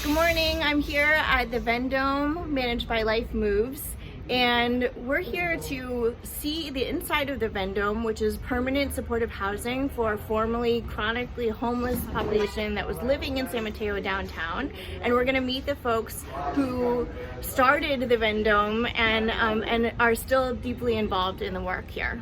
Good morning. I'm here at the Vendome managed by Life Moves, and we're here to see the inside of the Vendome, which is permanent supportive housing for formerly chronically homeless population that was living in San Mateo downtown. And we're going to meet the folks who started the Vendome and are still deeply involved in the work here.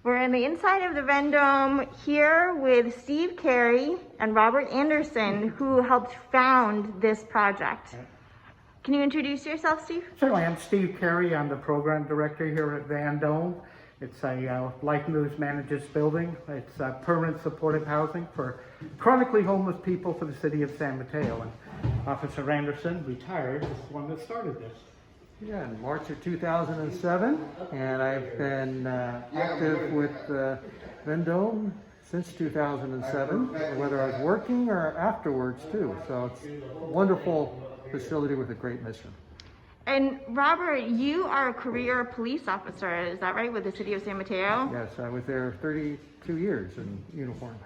We're in the inside of the Vendome here with Steve Carey and Robert Anderson, who helped found this project. Can you introduce yourself, Steve? Certainly, I'm Steve Carey. I'm the Program Director here at Vendome. It's a Life Moves manages building. It's permanent supportive housing for chronically homeless people for the city of San Mateo. And Officer Anderson, retired, is the one that started this. Yeah, in March of 2007, and I've been active with Vendome since 2007, whether I was working or afterwards too. So it's a wonderful facility with a great mission. And Robert, you are a career police officer, is that right, with the city of San Mateo? Yes, I was there 32 years in uniform.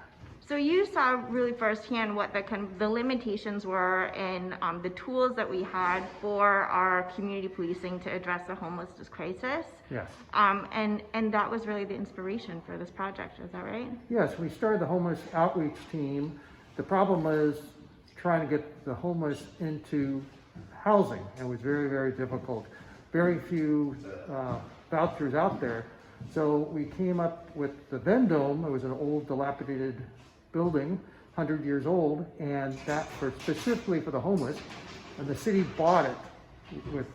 So you saw really firsthand what the limitations were in the tools that we had for our community policing to address the homelessness crisis. Yes. And that was really the inspiration for this project, is that right? Yes, we started the homeless outreach team. The problem was trying to get the homeless into housing. It was very, very difficult. Very few vouchers out there. So we came up with the Vendome. It was an old dilapidated building, 100 years old, and that specifically for the homeless. And the city bought it with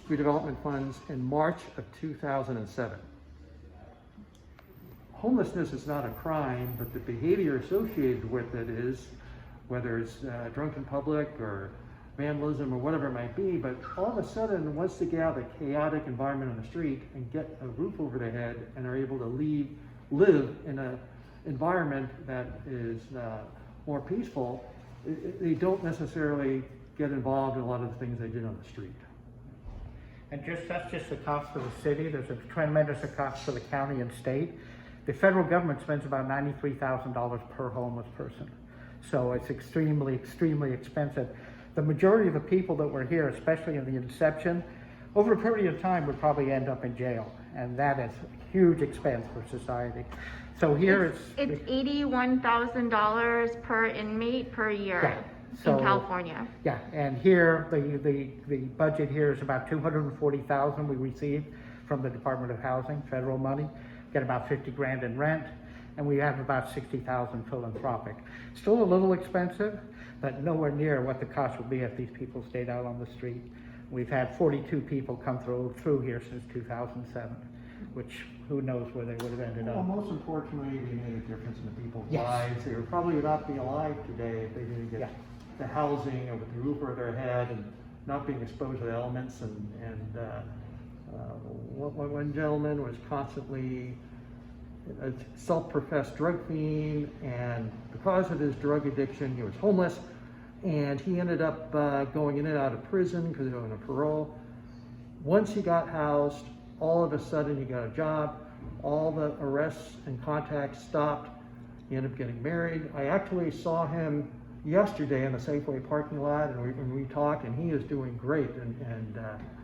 redevelopment funds in March of 2007. Homelessness is not a crime, but the behavior associated with it is, whether it's drunk in public or vandalism or whatever it might be, but all of a sudden, once they get out of the chaotic environment on the street and get a roof over their head and are able to live in an environment that is more peaceful, they don't necessarily get involved in a lot of the things they did on the street. And that's just the cost for the city. There's a tremendous cost for the county and state. The federal government spends about $93,000 per homeless person. So it's extremely, extremely expensive. The majority of the people that were here, especially in the inception, over a period of time would probably end up in jail. And that is a huge expense for society. So here it's $81,000 per inmate per year in California. Yeah, and here the budget here is about $240,000 we received from the Department of Housing, federal money. Get about 50 grand in rent, and we have about 60,000 philanthropic. Still a little expensive, but nowhere near what the cost would be if these people stayed out on the street. We've had 42 people come through here since 2007, which who knows where they would have ended Well, up. most importantly, we made a difference in the people's lives. They would probably not be alive today if they didn't get the housing and with the roof over their head and not being exposed to the elements. One gentleman was constantly a self-professed drug fiend, and because of his drug addiction, he was homeless, and he ended up going in and out of prison because he was on a parole. Once he got housed, all of a sudden he got a job, all the arrests and contacts stopped, he ended up getting married. I actually saw him yesterday in the Safeway parking lot, and we talked, and he is doing great, and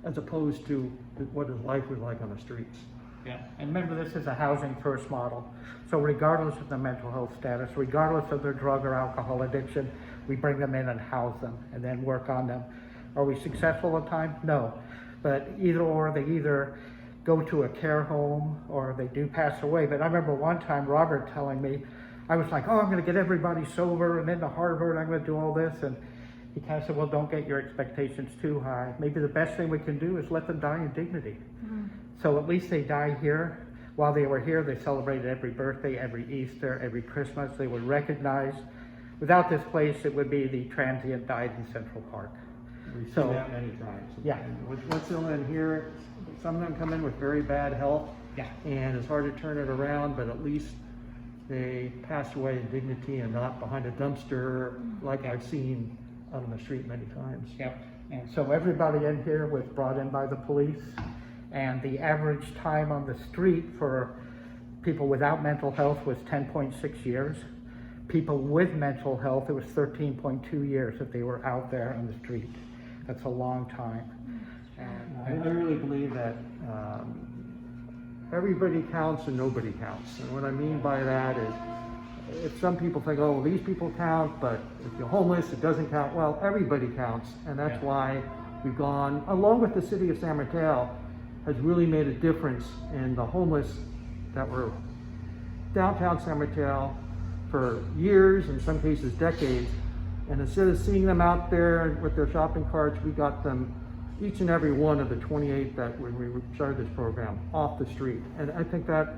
as opposed to what his life was like on the streets. Yeah, and remember, this is a housing first model. So regardless of their mental health status, regardless of their drug or alcohol addiction, we bring them in and house them and then work on them. Are we successful at times? No, but either or, they either go to a care home or they do pass away. But I remember one time Robert telling me, I was like, oh, I'm gonna get everybody sober and into Harvard, I'm gonna do all this. And he kind of said, well, don't get your expectations too high. Maybe the best thing we can do is let them die in dignity. Mm-hmm. So at least they die here. While they were here, they celebrated every birthday, every Easter, every Christmas. They were recognized. Without this place, it would be the transient died in Central Park. We've seen that many times. Yeah. What's in here, some of them come in with very bad health, and it's hard to turn it around, but at least they pass away in dignity and not behind a dumpster like I've seen out on the street many times. Yep. And so everybody in here was brought in by the police, and the average time on the street for people without mental health was 10.6 years. People with mental health, it was 13.2 years that they were out there on the street. That's a long time. And I really believe that everybody counts and nobody counts. And what I mean by that is, if some people think, oh, well, these people count, but if you're homeless, it doesn't count. Well, everybody counts, and that's why we've gone, along with the city of San Mateo, has really made a difference in the homeless that were downtown San Mateo for years, in some cases decades. And instead of seeing them out there with their shopping carts, we got them, each and every one of the 28 that when we started this program, off the street. And I think that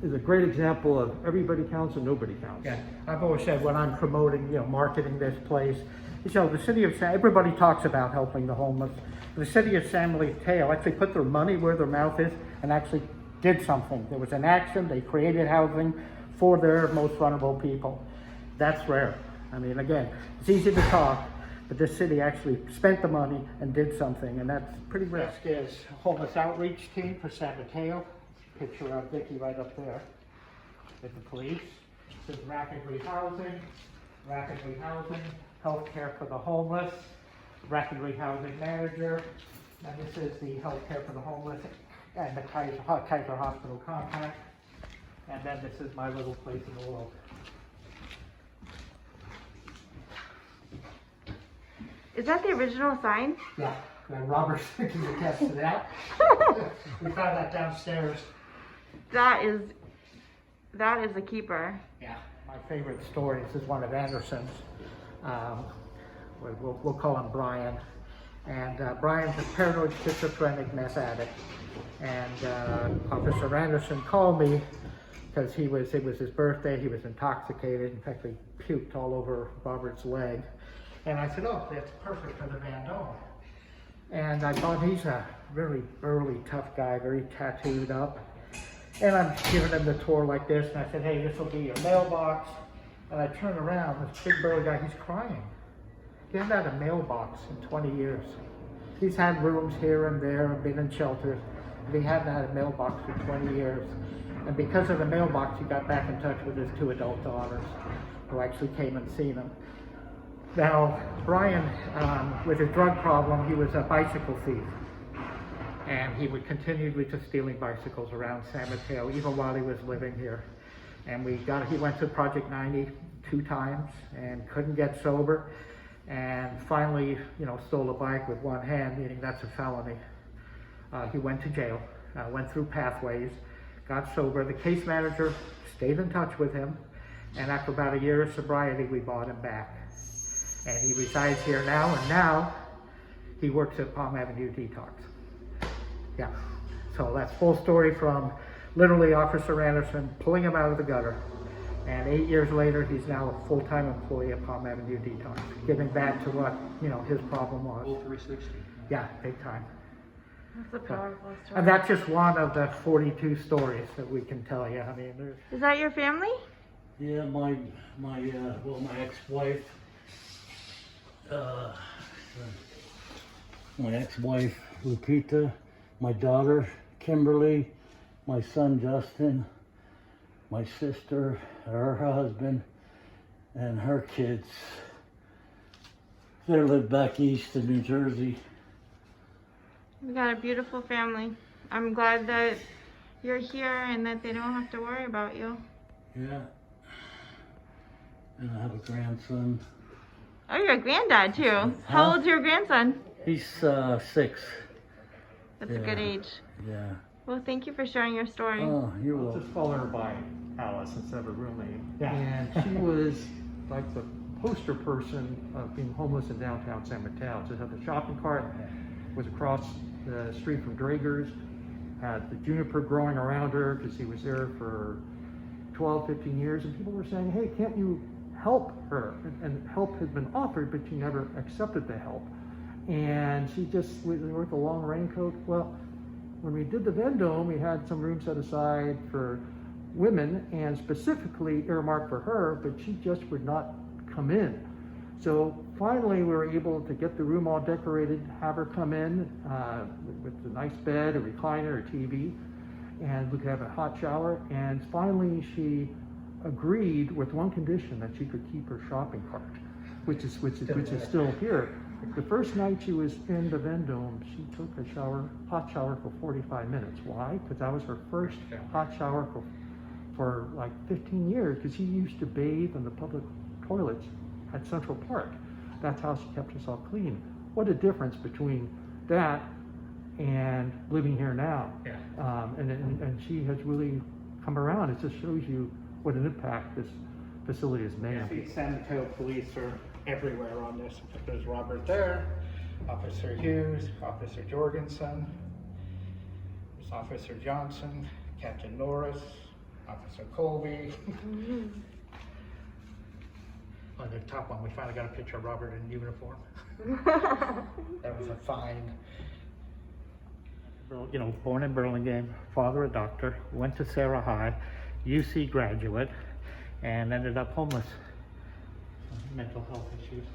is a great example of everybody counts and nobody counts. yeah, I've always said when I'm promoting, marketing this place, the city of everybody talks about helping the homeless. The city of San Mateo actually put their money where their mouth is and actually did something. There was an action, they created housing for their most vulnerable people. That's rare. I mean, again, it's easy to talk, but this city actually spent the money and did something, and that's pretty rare. This is homeless outreach team for San Mateo. Picture of Vicky right up there with the police. This is rapidly housing, healthcare for the homeless, rapidly housing manager, and this is the healthcare for the homeless and the Kaiser Hospital compact, and then this is my little place in the world. Is that the original sign? Yeah, Robert's can attest to that. We found that downstairs. That is a keeper. Yeah, my favorite story, this is one of Anderson's. We'll call him Brian. And Brian's a paranoid schizophrenic meth addict. And Officer Anderson called me because it was his birthday, he was intoxicated. In fact, he puked all over Robert's leg. And I said, oh, that's perfect for the Vendome. And I thought he's a very burly, tough guy, very tattooed up. And I'm giving him the tour like this, and I said, hey, this will be your mailbox. And I turn around, this big burly guy, he's crying. He hasn't had a mailbox in 20 years. He's had rooms here and there, been in shelters, but he hadn't had a mailbox for 20 years. And because of the mailbox, he got back in touch with his 2 adult daughters, who actually came and seen him. Now, Brian, with his drug problem, he was a bicycle thief. And he would continually just stealing bicycles around San Mateo, even while he was living here. And he went to Project 90 2 times and couldn't get sober. And finally, stole a bike with one hand, meaning that's a felony. He went to jail, went through pathways, got sober. The case manager stayed in touch with him. And after about a year of sobriety, we bought him back. And he resides here now, and now he works at Palm Avenue Detox. Yeah, so that's full story from literally Officer Anderson pulling him out of the gutter. And 8 years later, he's now a full-time employee at Palm Avenue Detox, giving back to what, his problem was. Full 360. Yeah, big time. That's a powerful story. And that's just one of the 42 stories that we can tell you. I mean, Is that your family? Yeah, my ex-wife, Lupita, my daughter, Kimberly, my son, Justin, my sister, her husband, and her kids. They live back east in New Jersey. We got a beautiful family. I'm glad that you're here and that they don't have to worry about you. Yeah. And I have a grandson. Oh, you're a granddad too. How old's your grandson? He's 6. That's a good age. Yeah. Well, thank you for sharing your story. Oh, you're I'll welcome. just call her by Alice instead of her real name. Yeah. And she was like the poster person of being homeless in downtown San Mateo. She had the shopping cart, was across the street from Drager's, had the juniper growing around her because he was there for 12, 15 years. And people were saying, hey, can't you help her? And help had been offered, but she never accepted the help. And she just with a long raincoat. Well, when we did the Vendome, we had some room set aside for women and specifically earmarked for her, but she just would not come in. So finally we were able to get the room all decorated, have her come in with a nice bed, a recliner, a TV, and we could have a hot shower. And finally she agreed with one condition, that she could keep her shopping cart, which is still here. The first night she was in the Vendome, she took a hot shower for 45 minutes. Why? Because that was her first hot shower for like 15 years, because she used to bathe in the public toilets at Central Park. That's how she kept herself clean. What a difference between that and living here now. Yeah. And she has really come around. It just shows you what an impact this facility has made. The San Mateo police are everywhere on this. There's Robert there, Officer Hughes, Officer Jorgensen, there's Officer Johnson, Captain Norris, Officer Colby. On the top one, we finally got a picture of Robert in uniform. That was a find. You know, born in Burlingame, father a doctor, went to Sarah High, UC graduate, and ended up homeless. Mental health issues.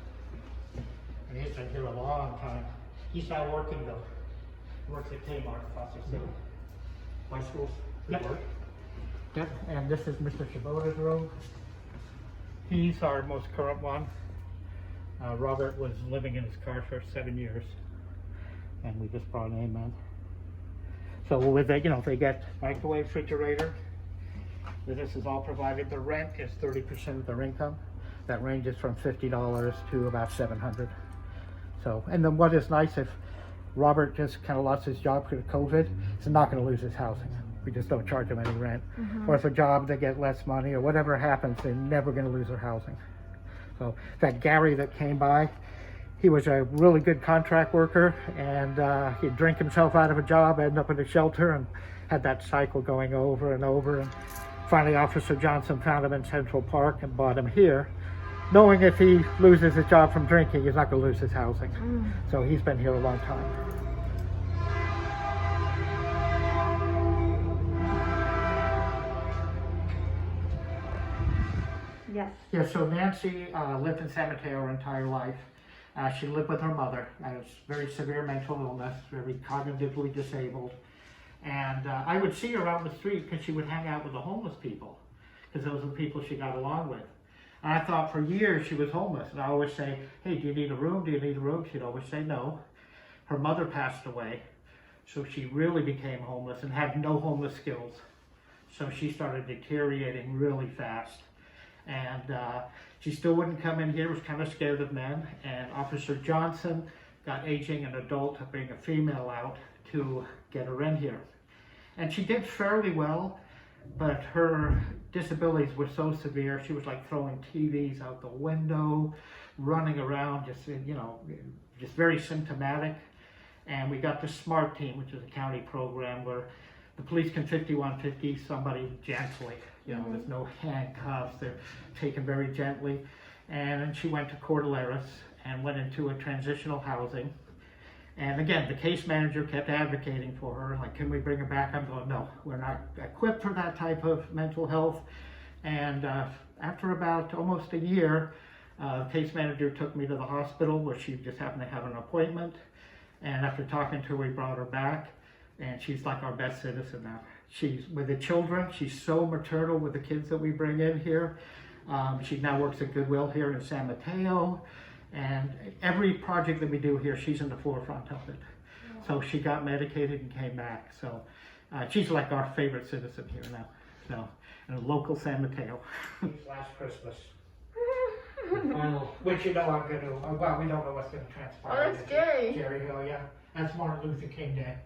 And he's been here a long time. He's not working though. He works at Kmart across the city. My school's Yep. Yep. And this is Mr. Shabota's room. He's our most current one. Robert was living in his car for 7 years, and we just brought him in. So with that, you know, they get microwave, refrigerator. This is all provided. The rent is 30% of their income. That ranges from $50 to about $700. So, and then what is nice, if Robert just kind of lost his job because of COVID, he's not going to lose his housing. We just don't charge him any rent. Or if a job, they get less money or whatever happens, they're never going to lose their housing. So that Gary that came by, he was a really good contract worker, and he'd drink himself out of a job, end up in a shelter, and had that cycle going over and over. And finally, Officer Johnson found him in Central Park and brought him here, knowing if he loses his job from drinking, he's not going to lose his housing. So he's been here a long time. Yes. Yeah, so Nancy lived in San Mateo her entire life. She lived with her mother. Has very severe mental illness, very cognitively disabled. And I would see her out in the street because she would hang out with the homeless people, because those are the people she got along with. And I thought for years she was homeless. And I always say, hey, do you need a room? Do you need a room? She'd always say no. Her mother passed away, so she really became homeless and had no homeless skills. So she started deteriorating really fast. And she still wouldn't come in here, was kind of scared of men. And Officer Johnson got aging an adult to bring a female out to get her in here. And she did fairly well, but her disabilities were so severe, she was like throwing TVs out the window, running around, just, you know, just very symptomatic. And we got the SMART team, which is a county program where the police can 5150 somebody gently. You know, there's no handcuffs, they're taken very gently. And she went to Cordilleras and went into a transitional housing. And again, the case manager kept advocating for her, like, can we bring her back? I'm going, no, we're not equipped for that type of mental health. And after about almost a year, the case manager took me to the hospital where she just happened to have an appointment. And after talking to her, we brought her back. And she's like our best citizen now. She's with the children. She's so maternal with the kids that we bring in here. She now works at Goodwill here in San Mateo. And every project that we do here, she's in the forefront of it. So she got medicated and came back. So she's like our favorite citizen here now. So, in a local San Mateo. Last Christmas. Which you know I'm going to, well, we don't know what's going to transpire. Oh, that's scary. Jerry Hill, yeah. That's Martin Luther King Day.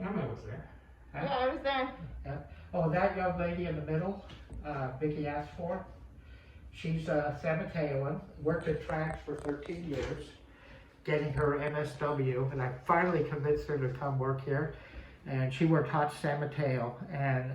Emma was there. Huh? Yeah, I was there. Yeah. Oh, that young lady in the middle, Vicki asked for. She's a San Mateoan, worked at Tracks for 13 years, getting her MSW, and I finally convinced her to come work here. And she worked hot San Mateo, and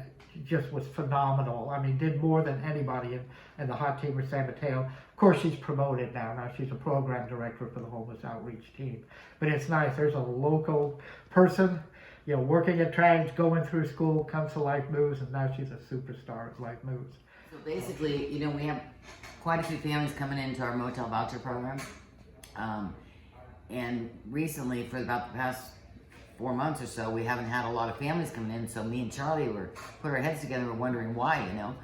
just was phenomenal. I mean, did more than anybody in the hot team with San Mateo. Of course, she's promoted now. Now she's a program director for the homeless outreach team. But it's nice. There's a local person, you know, working at Trags, going through school, comes to Life Moves, and now she's a superstar at Life Moves. So basically, you know, we have quite a few families coming into our motel voucher program. And recently, for about the past 4 months or so, we haven't had a lot of families coming in. So me and Charlie put our heads together. We're wondering why, you know,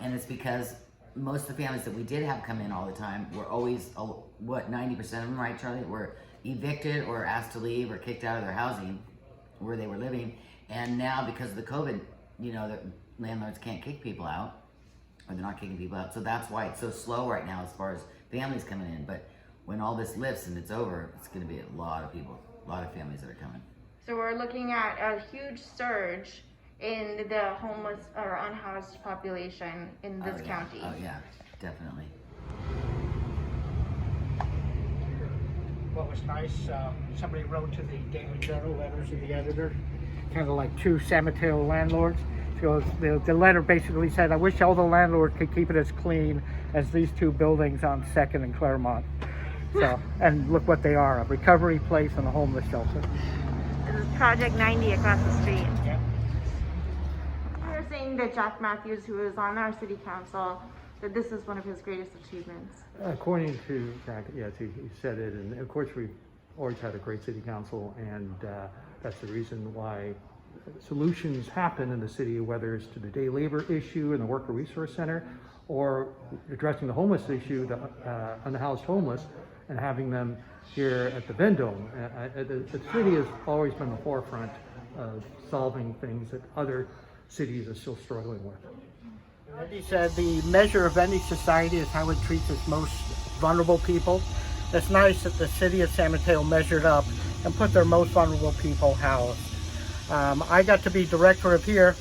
and it's because most of the families that we did have come in all the time were always, 90% of them, right, Charlie, were evicted or asked to leave or kicked out of their housing where they were living. And now because of the COVID, you know, the landlords can't kick people out, or they're not kicking people out. So that's why it's so slow right now as far as families coming in. But when all this lifts and it's over, it's going to be a lot of people, a lot of families that are coming. So we're looking at a huge surge in the homeless or unhoused population in this county. Oh yeah, definitely. What was nice, somebody wrote to the Daily Journal, letters to the editor, kind of like two San Mateo landlords. So the letter basically said, I wish all the landlords could keep it as clean as these two buildings on 2nd and Claremont. So, and look what they are, a recovery place and a homeless shelter. This is Project 90 across the street. Yeah. We were saying that Jack Matthews, who is on our city council, that this is one of his greatest achievements. According to Jack, yes, he said it, and of course we've always had a great city council, and that's the reason why solutions happen in the city, whether it's to the day labor issue in the Worker Resource Center, or addressing the homeless issue, the unhoused homeless, and having them here at the Vendome. The city has always been the forefront of solving things that other cities are still struggling with. He said the measure of any society is how it treats its most vulnerable people. It's nice that the city of San Mateo measured up and put their most vulnerable people housed. I got to be director of here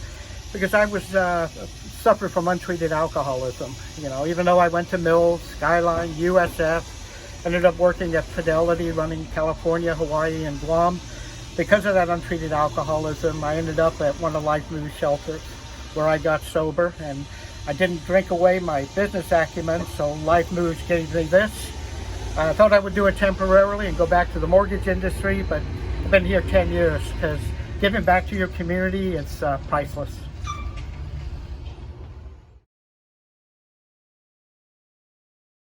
because I was suffered from untreated alcoholism. You know, even though I went to Mills, Skyline, USF, ended up working at Fidelity, running California, Hawaii, and Guam. Because of that untreated alcoholism, I ended up at one of Life Moves shelters where I got sober, and I didn't drink away my business acumen, so Life Moves gave me this. I thought I would do it temporarily and go back to the mortgage industry, but I've been here 10 years because giving back to your community, it's priceless.